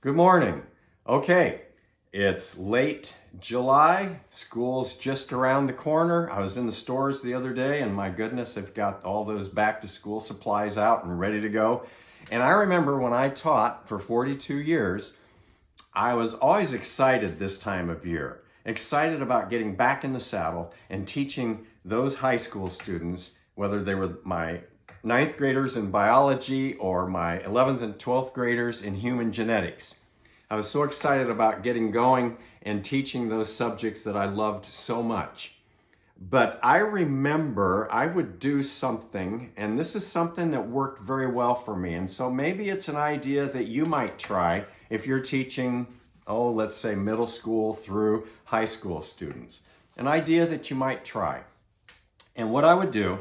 Good morning. Okay, it's late July. School's just around the corner. I was in the stores the other day and my goodness, they've got all those back to school supplies out and ready to go. And I remember when I taught for 42 years, I was always excited this time of year, excited about getting back in the saddle and teaching those high school students, whether they were my ninth graders in biology or my 11th and 12th graders in human genetics. I was so excited about getting going and teaching those subjects that I loved so much. But I remember I would do something, and this is something that worked very well for me. And so maybe it's an idea that you might try if you're teaching, let's say middle school through high school students. An idea that you might try. And what I would do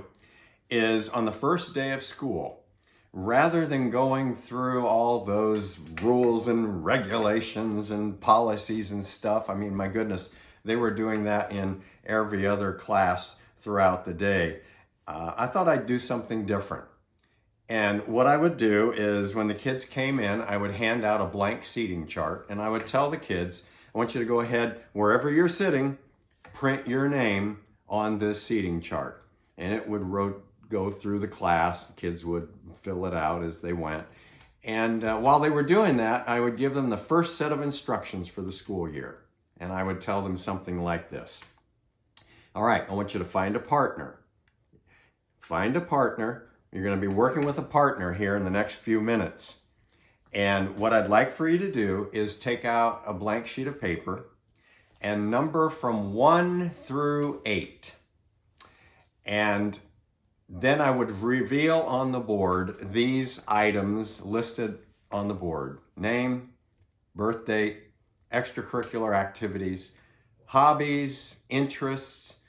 is on the first day of school, rather than going through all those rules and regulations and policies and stuff, I mean, my goodness, they were doing that in every other class throughout the day. I thought I'd do something different. And what I would do is when the kids came in, I would hand out a blank seating chart and I would tell the kids, I want you to go ahead, wherever you're sitting, print your name on this seating chart. And it would go through the class. The kids would fill it out as they went. And while they were doing that, I would give them the first set of instructions for the school year. And I would tell them something like this. All right, I want you to find a partner. Find a partner. You're going to be working with a partner here in the next few minutes. And what I'd like for you to do is take out a blank sheet of paper and number from 1 through 8. And then I would reveal on the board these items listed on the board. Name, birth date, extracurricular activities, hobbies, interests.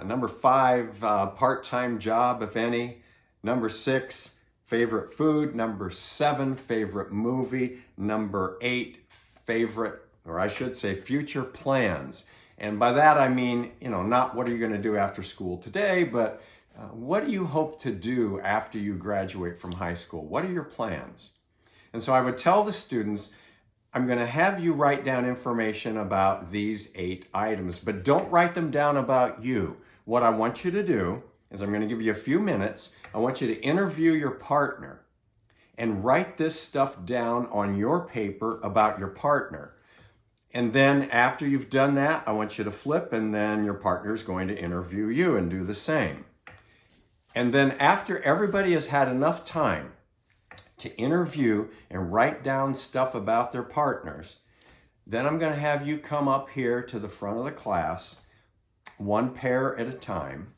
Number 5, part-time job, if any. Number 6, favorite food. Number 7, favorite movie. Number 8, favorite, or I should say future plans. And by that I mean, not what are you going to do after school today, but what do you hope to do after you graduate from high school? What are your plans? And so I would tell the students, I'm going to have you write down information about these 8 items, but don't write them down about you. What I want you to do is I'm going to give you a few minutes. I want you to interview your partner and write this stuff down on your paper about your partner. And then after you've done that, I want you to flip, and then your partner is going to interview you and do the same. And then after everybody has had enough time to interview and write down stuff about their partners, then I'm going to have you come up here to the front of the class, one pair at a time,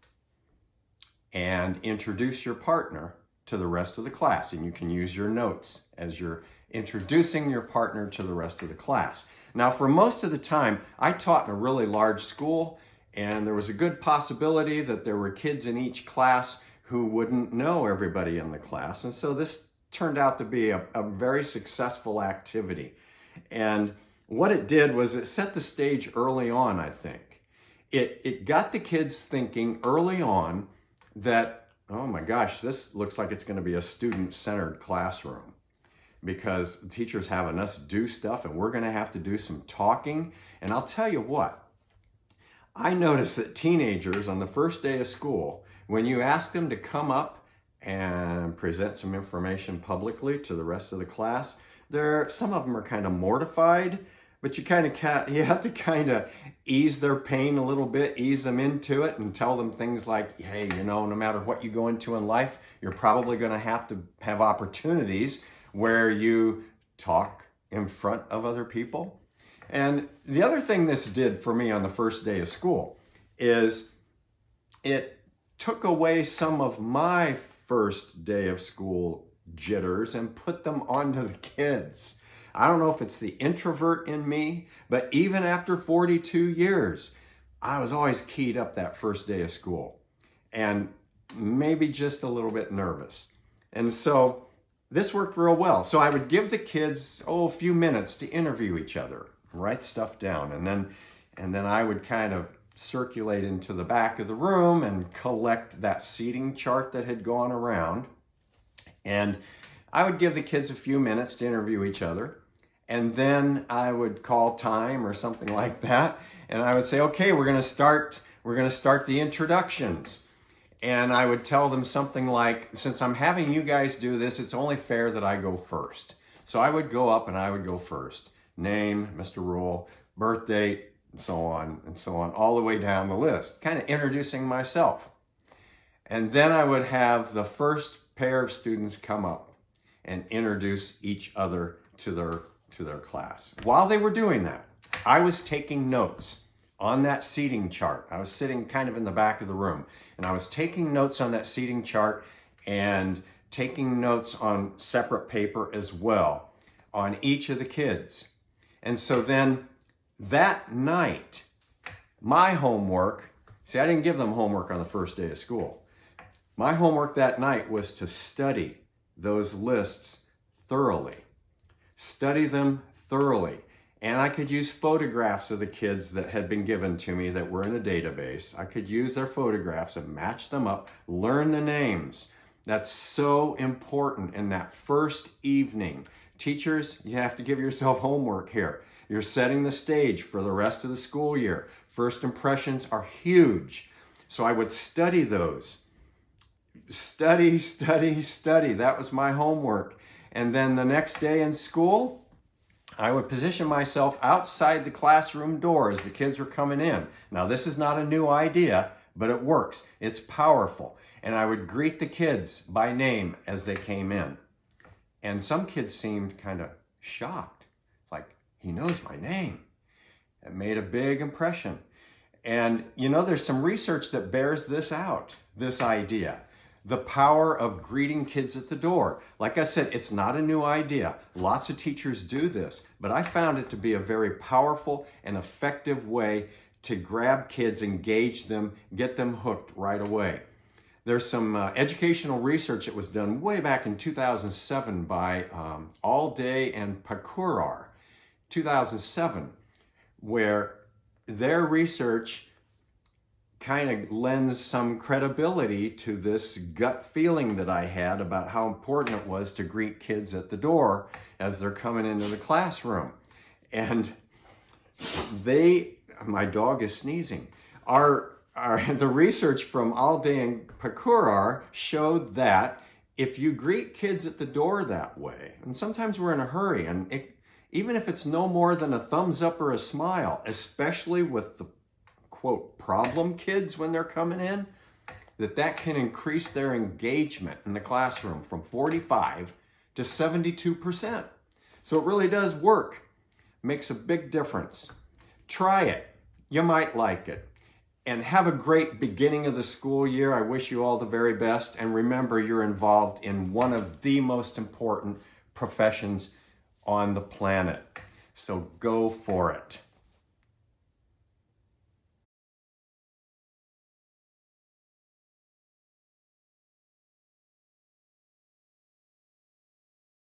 and introduce your partner to the rest of the class. And you can use your notes as you're introducing your partner to the rest of the class. Now, for most of the time, I taught in a really large school, and there was a good possibility that there were kids in each class who wouldn't know everybody in the class. And so this turned out to be a very successful activity. And what it did was it set the stage early on, I think. It got the kids thinking early on that, oh my gosh, this looks like it's going to be a student-centered classroom, because the teachers having us do stuff and we're going to have to do some talking. And I'll tell you what, I noticed that teenagers on the first day of school, when you ask them to come up and present some information publicly to the rest of the class, some of them are kind of mortified, but you have to kind of ease their pain a little bit, ease them into it, and tell them things like, hey, no matter what you go into in life, you're probably going to have opportunities where you talk in front of other people. And the other thing this did for me on the first day of school is it took away some of my first day of school jitters and put them onto the kids. I don't know if it's the introvert in me, but even after 42 years, I was always keyed up that first day of school and maybe just a little bit nervous. And so this worked real well. So I would give the kids, a few minutes to interview each other, write stuff down, and then I would kind of circulate into the back of the room and collect that seating chart that had gone around. And I would give the kids a few minutes to interview each other. And then I would call time or something like that. And I would say, okay, we're going to start the introductions. And I would tell them something like, since I'm having you guys do this, it's only fair that I go first. So I would go up and I would go first. Name, Mr. Rule, birth date, and so on, all the way down the list, kind of introducing myself. And then I would have the first pair of students come up and introduce each other to their class. While they were doing that, I was taking notes on that seating chart. I was sitting kind of in the back of the room, and I was taking notes on that seating chart and taking notes on separate paper as well on each of the kids. And so then that night, my homework, see, I didn't give them homework on the first day of school. My homework that night was to study those lists thoroughly. Study them thoroughly. And I could use photographs of the kids that had been given to me that were in a database. I could use their photographs and match them up, learn the names. That's so important in that first evening. Teachers, you have to give yourself homework here. You're setting the stage for the rest of the school year. First impressions are huge. So I would study those. Study. That was my homework. And then the next day in school, I would position myself outside the classroom door as the kids were coming in. Now, this is not a new idea, but it works. It's powerful. And I would greet the kids by name as they came in. And some kids seemed kind of shocked, like, he knows my name. It made a big impression. And, you know, there's some research that bears this out, this idea. The power of greeting kids at the door. Like I said, it's not a new idea. Lots of teachers do this, but I found it to be a very powerful and effective way to grab kids, engage them, get them hooked right away. There's some educational research that was done way back in 2007 by Allday and Pakurar, 2007, where their research kind of lends some credibility to this gut feeling that I had about how important it was to greet kids at the door as they're coming into the classroom. And my dog is sneezing. The research from Allday and Pakurar showed that if you greet kids at the door that way, and sometimes we're in a hurry, and even if it's no more than a thumbs up or a smile, especially with the quote problem kids when they're coming in, that can increase their engagement in the classroom from 45 to 72%. So it really does work. Makes a big difference. Try it. You might like it. And have a great beginning of the school year. I wish you all the very best. And remember, you're involved in one of the most important professions on the planet. So go for it.